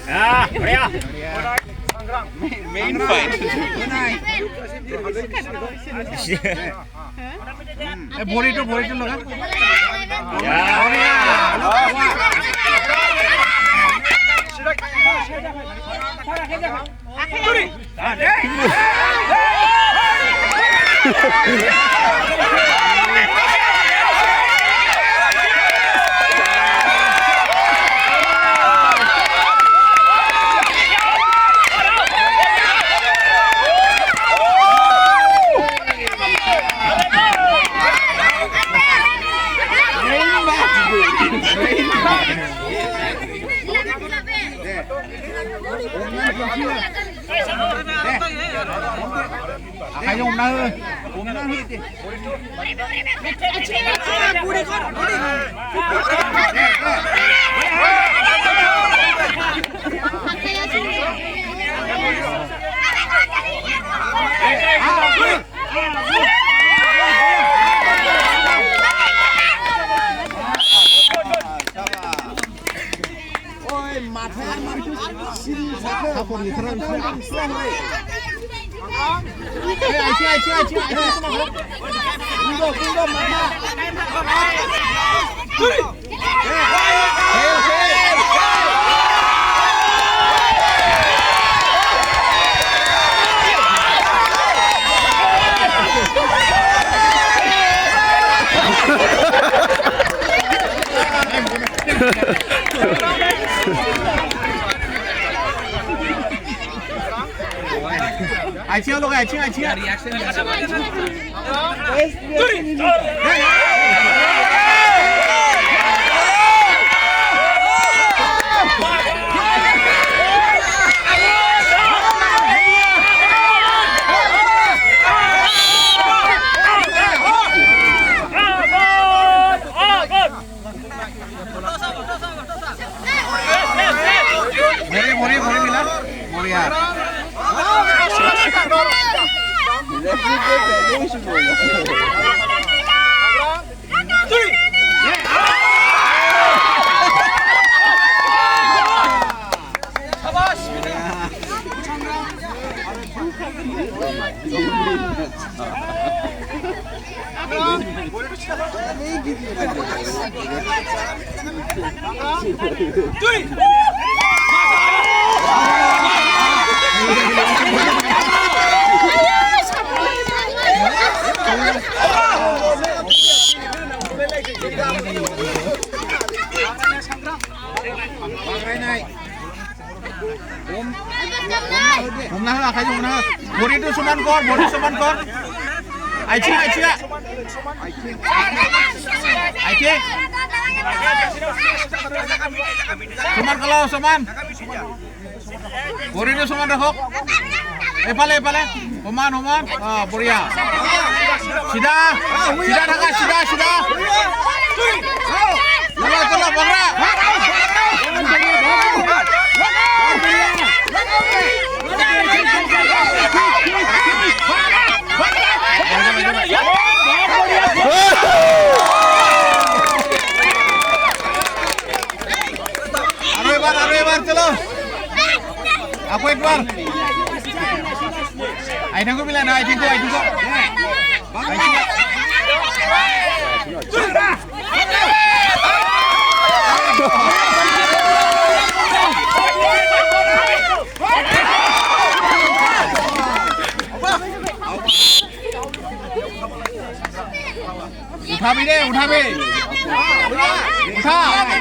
बढ़िया main fight भोरी तो लगा Ayo umna hiti. Aichi लोग aichi रिएक्शन मोरी मिला Moriya Umna kayu umna. Bori itu suman kor. Aichi. Suman kalau suman. Bori itu suman dahok. Pale. Human. Boria. Sida ढका sida. Tolong Bagra. अरे बार चलो आपको एक बार आई थिंक को मिला ना आई थिंक को उठा भी उठाओ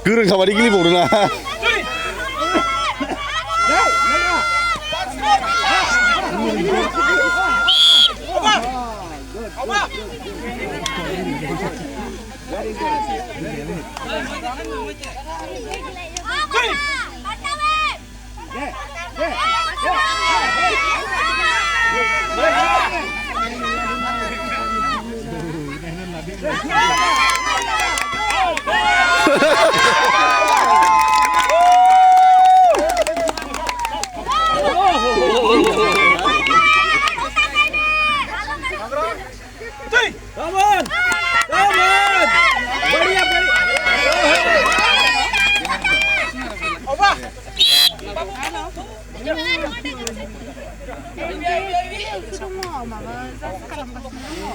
그런 가만히 이길리 모르나. Sudah mau, mama. Sekarang pas mau.